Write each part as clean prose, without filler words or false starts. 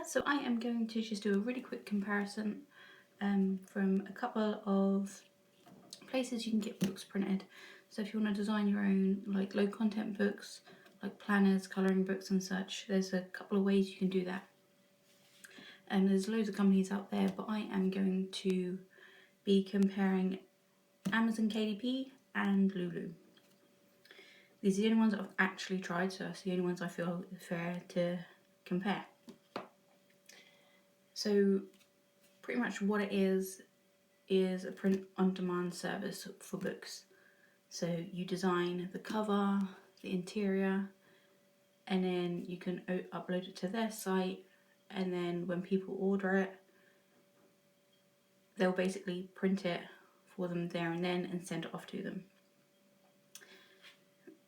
So I am going to just do a really quick comparison from a couple of places you can get books printed. So if you want to design your own like low content books, like planners, colouring books and such, there's a couple of ways you can do that. And there's loads of companies out there, but I am going to be comparing Amazon KDP and Lulu. These are the only ones that I've actually tried, so that's the only ones I feel fair to compare. So pretty much what it is a print on demand service for books. So you design the cover, the interior, and then you can upload it to their site, and then when people order it, they'll basically print it for them there and then and send it off to them.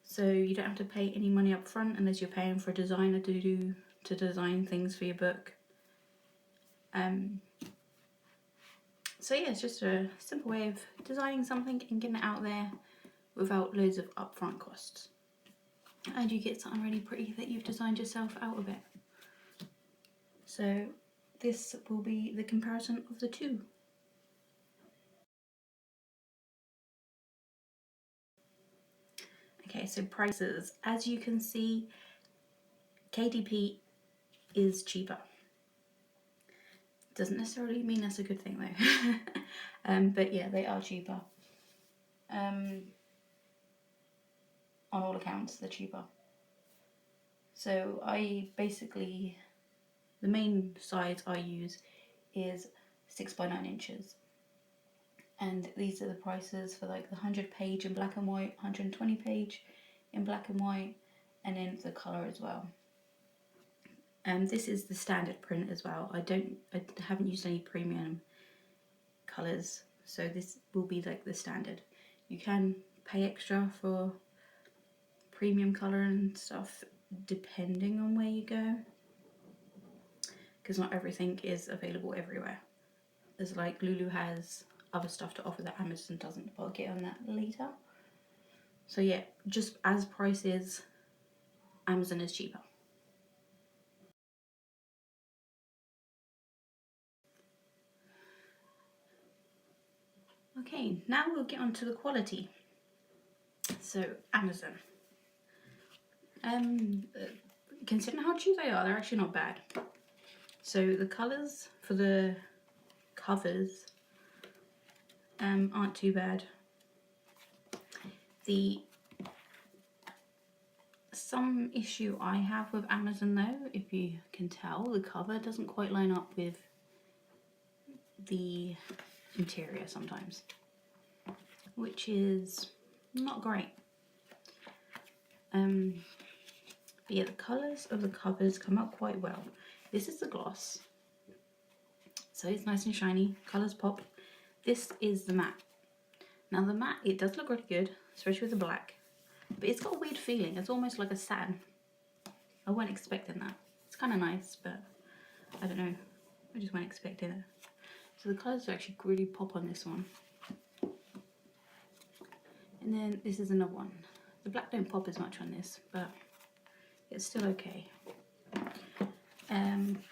So you don't have to pay any money up front unless you're paying for a designer to design things for your book. So yeah, it's just a simple way of designing something and getting it out there without loads of upfront costs. And you get something really pretty that you've designed yourself out of it. So this will be the comparison of the two. Okay, so prices. As you can see, KDP is cheaper. Doesn't necessarily mean that's a good thing though. But yeah, they are cheaper. On all accounts, they're cheaper. So I basically, the main size I use is 6 by 9 inches. And these are the prices for like the 100 page in black and white, 120 page in black and white, and then the colour as well. This is the standard print as well. I haven't used any premium colours, so this will be like the standard. You can pay extra for premium colour and stuff depending on where you go, because not everything is available everywhere. There's like Lulu has other stuff to offer that Amazon doesn't, but I'll get on that later. So yeah, just as prices, Amazon is cheaper. Okay, now we'll get on to the quality. So Amazon. Considering how cheap they are, they're actually not bad. So the colours for the covers aren't too bad. Some issue I have with Amazon though, if you can tell, the cover doesn't quite line up with the interior sometimes, which is not great. But yeah, the colours of the covers come out quite well. This is the gloss, so it's nice and shiny, colours pop. This is the matte. Now the matte, it does look really good, especially with the black, but it's got a weird feeling. It's almost like a satin. I wasn't expecting that. It's kind of nice, but I don't know. I just wasn't expecting it. So the colours actually really pop on this one. And then this is another one. The black don't pop as much on this, but it's still okay.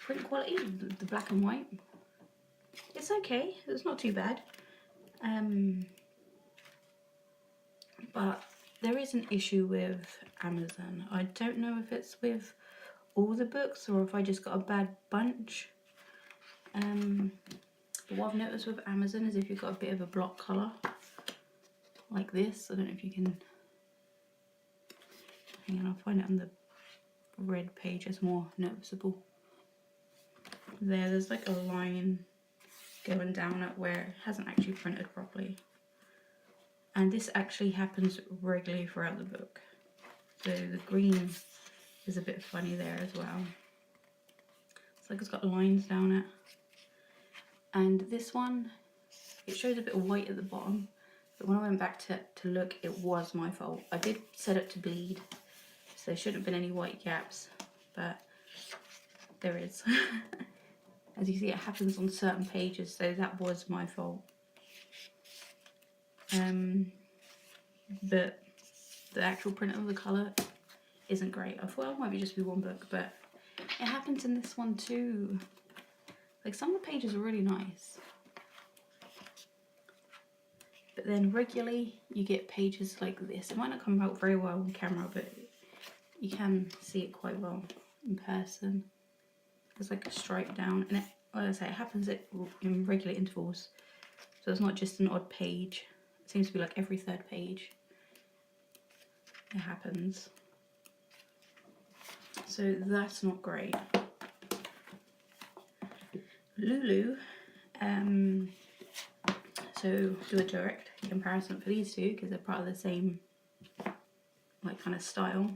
Print quality, the black and white, it's okay. It's not too bad. But there is an issue with Amazon. I don't know if it's with all the books or if I just got a bad bunch. But what I've noticed with Amazon is if you've got a bit of a block colour like this, I don't know if you can, hang on, I'll find it on the red page, it's more noticeable. There's like a line going down at where it hasn't actually printed properly. And this actually happens regularly throughout the book. So the green is a bit funny there as well. It's like it's got lines down it. And this one, it shows a bit of white at the bottom, but when I went back to look, it was my fault. I did set it to bleed, so there shouldn't have been any white gaps, but there is. As you see, it happens on certain pages, so that was my fault. But the actual print of the colour isn't great. I thought it might just be one book, but It happens in this one too. Like some of the pages are really nice. But then regularly you get pages like this. It might not come out very well on camera, but you can see it quite well in person. There's like a stripe down, and it, like I say, it happens in regular intervals. So it's not just an odd page. It seems to be like every third page it happens. So that's not great. Lulu, so do a direct comparison for these two because they're part of the same like kind of style.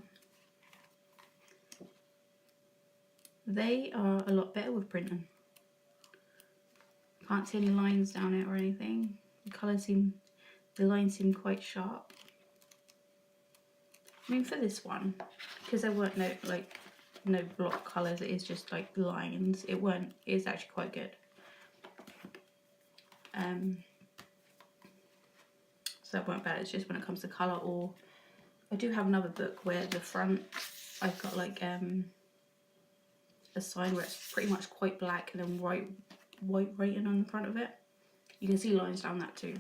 They are a lot better with printing. Can't see any lines down it or anything. The lines seem quite sharp. I mean, for this one, because there weren't no block colours, it is just like lines. It's actually quite good. So that weren't bad. It's just when it comes to colour, or I do have another book where the front I've got like a sign where it's pretty much quite black and then white writing on the front of it. You can see lines down that too.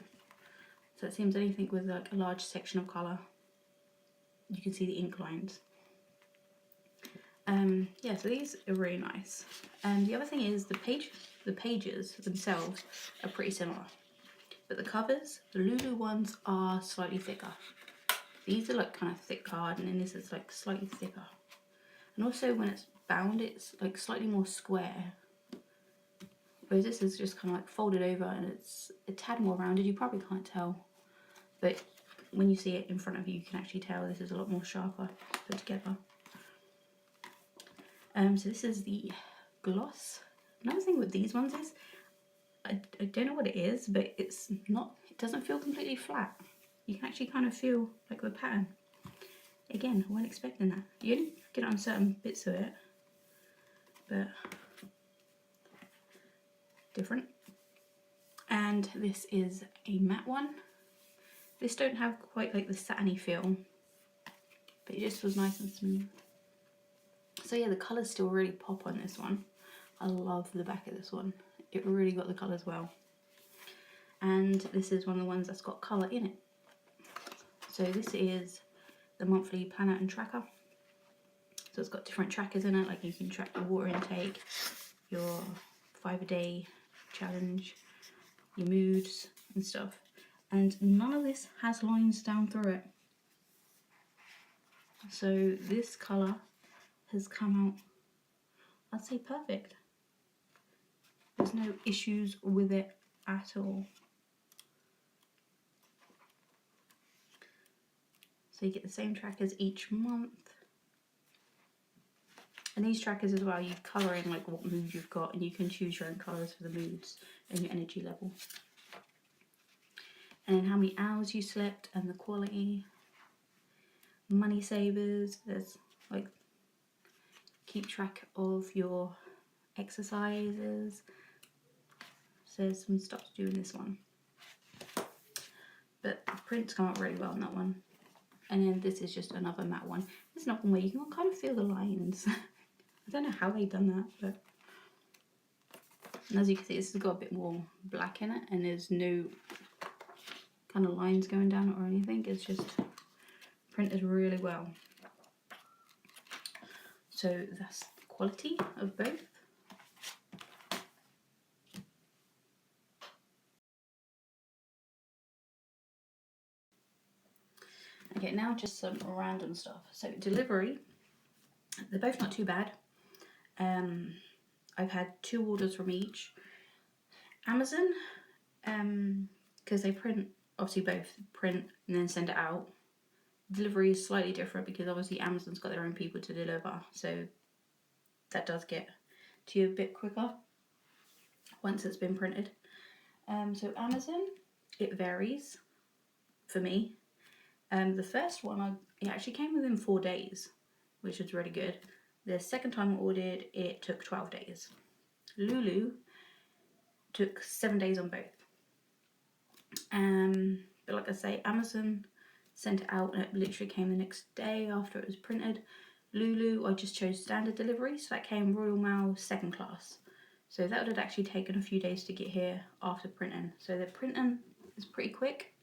So it seems anything with like a large section of colour, you can see the ink lines. Yeah, so these are really nice. The other thing is the pages themselves are pretty similar, but the covers, the Lulu ones are slightly thicker. These are like kind of thick card, and then this is like slightly thicker. And also when it's bound, it's like slightly more square. Whereas this is just kind of like folded over and it's a tad more rounded. You probably can't tell, but when you see it in front of you, you can actually tell this is a lot more sharper put together. So this is the gloss. Another thing with these ones is, I don't know what it is, but it doesn't feel completely flat. You can actually kind of feel like the pattern. Again, I wasn't expecting that. You only get it on certain bits of it, but different. And this is a matte one. This don't have quite like the satiny feel, but it just was nice and smooth. So yeah, the colours still really pop on this one. I love the back of this one. It really got the colours well. And this is one of the ones that's got colour in it. So this is the monthly planner and tracker. So it's got different trackers in it, like you can track your water intake, your 5-a-day challenge, your moods and stuff. And none of this has lines down through it. So this colour has come out, I'd say, perfect. There's no issues with it at all. So you get the same trackers each month. And these trackers as well, you colour in like what mood you've got, and you can choose your own colours for the moods and your energy level. And then how many hours you slept and the quality. Money savers, there's like keep track of your exercises. So there's some stuff to do in this one. But the prints come out really well on that one. And then this is just another matte one. It's not one where you can kind of feel the lines. I don't know how they've done that, but and as you can see, this has got a bit more black in it, and there's no kind of lines going down it or anything. It's just printed really well. So that's the quality of both. Okay, now just some random stuff. So delivery, they're both not too bad. I've had 2 orders from each. Amazon, because they print, obviously both print and then send it out. Delivery is slightly different because obviously Amazon's got their own people to deliver, so that does get to you a bit quicker once it's been printed. So Amazon, it varies for me. The first one, it actually came within 4 days, which was really good. The second time I ordered, it took 12 days. Lulu took 7 days on both. But like I say, Amazon sent it out and it literally came the next day after it was printed. Lulu, I just chose standard delivery, so that came Royal Mail second class. So that would have actually taken a few days to get here after printing. So the printing is pretty quick.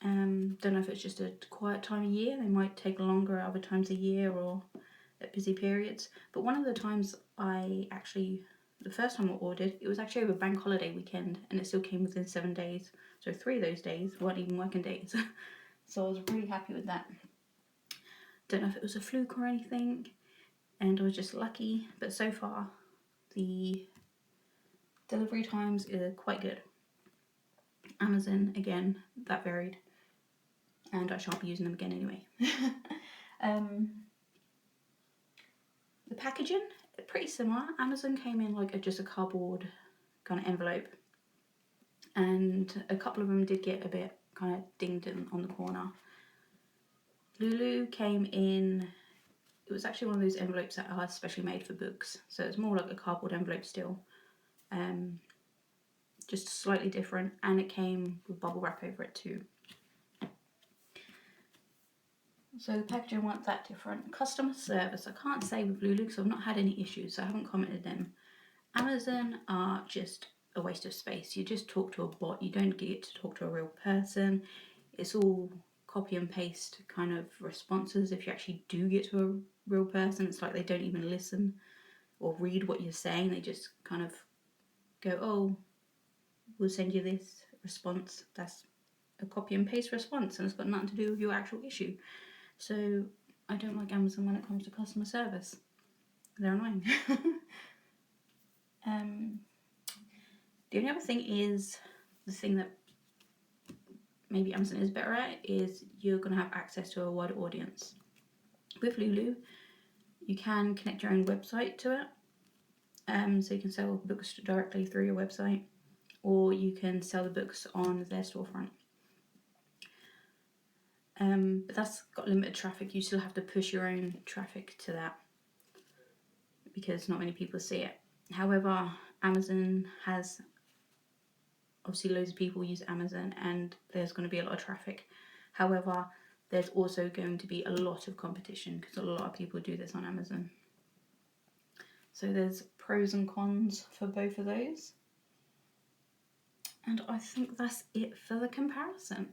Don't know if it's just a quiet time of year. They might take longer at other times of year or at busy periods. But one of the times the first time I ordered, it was actually over bank holiday weekend and it still came within 7 days. So 3 of those days weren't even working days. So I was really happy with that. Don't know if it was a fluke or anything, and I was just lucky. But so far, the delivery times are quite good. Amazon, again, that varied. And I shan't be using them again anyway. The packaging, pretty similar. Amazon came in like just a cardboard kind of envelope. And a couple of them did get a bit kind of dinged in on the corner. Lulu came in, it was actually one of those envelopes that are specially made for books. So it's more like a cardboard envelope still. Just slightly different, and it came with bubble wrap over it too. So the packaging wasn't that different. Customer service, I can't say with Lulu because I've not had any issues, so I haven't commented them. Amazon are just a waste of space. You just talk to a bot, you don't get to talk to a real person. It's all copy and paste kind of responses. If you actually do get to a real person, it's like they don't even listen or read what you're saying. They just kind of go, oh, we'll send you this response. That's a copy and paste response and it's got nothing to do with your actual issue. So I don't like Amazon when it comes to customer service. They're annoying. The only other thing is, the thing that maybe Amazon is better at is you're going to have access to a wider audience. With Lulu, you can connect your own website to it. So you can sell books directly through your website, or you can sell the books on their storefront. But that's got limited traffic. You still have to push your own traffic to that because not many people see it. However, Amazon has, obviously loads of people use Amazon and there's going to be a lot of traffic. However, there's also going to be a lot of competition because a lot of people do this on Amazon. So there's pros and cons for both of those. And I think that's it for the comparison.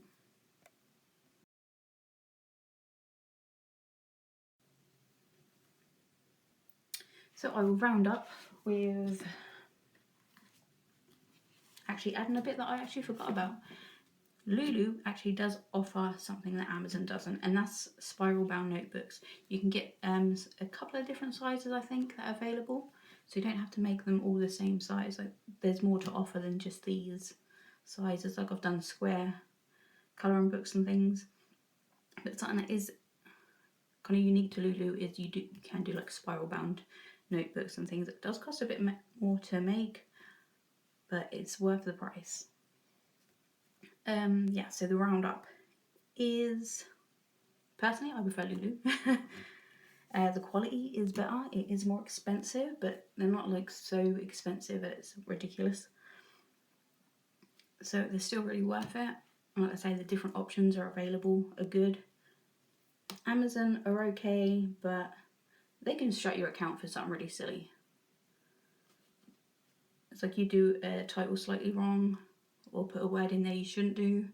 So I will round up with actually adding a bit that I actually forgot about. Lulu actually does offer something that Amazon doesn't, and that's spiral bound notebooks. You can get a couple of different sizes, I think, that are available, so you don't have to make them all the same size. Like, there's more to offer than just these sizes. Like, I've done square colouring books and things, but something that is kind of unique to Lulu is you can do like spiral bound notebooks and things. It does cost a bit more to make, but it's worth the price. Yeah, so the roundup is, personally I prefer Lulu. The quality is better. It is more expensive, but they're not like so expensive that it's ridiculous. So they're still really worth it. And like I say, the different options are available are good. Amazon are okay, but they can shut your account for something really silly. It's like you do a title slightly wrong or put a word in there you shouldn't do,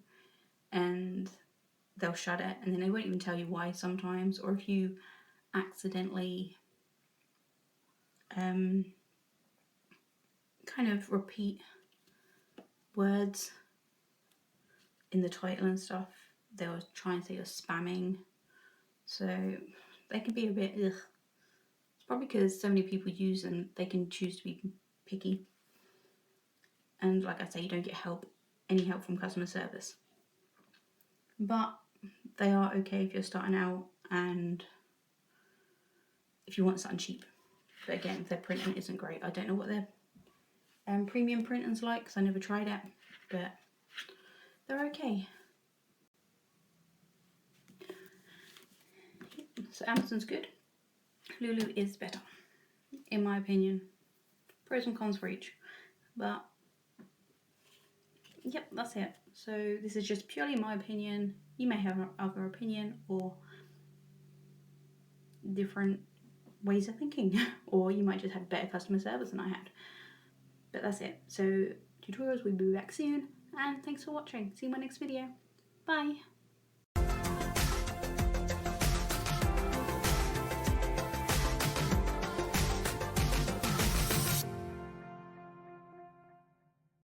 and they'll shut it, and then they won't even tell you why sometimes. Or if you accidentally kind of repeat words in the title and stuff, they'll try and say you're spamming. So they can be a bit ugh. It's probably because so many people use them, they can choose to be picky. And like I say, you don't get any help from customer service. But they are okay if you're starting out and if you want something cheap. But again, their printing isn't great. I don't know what their premium printing's like because I never tried it, but they're okay. So Amazon's good. Lulu is better, in my opinion. Pros and cons for each. But yep, that's it. So this is just purely my opinion. You may have another opinion, or different ways of thinking, or you might just have better customer service than I had. But that's it. So tutorials will be back soon, and thanks for watching. See you in my next video. Bye.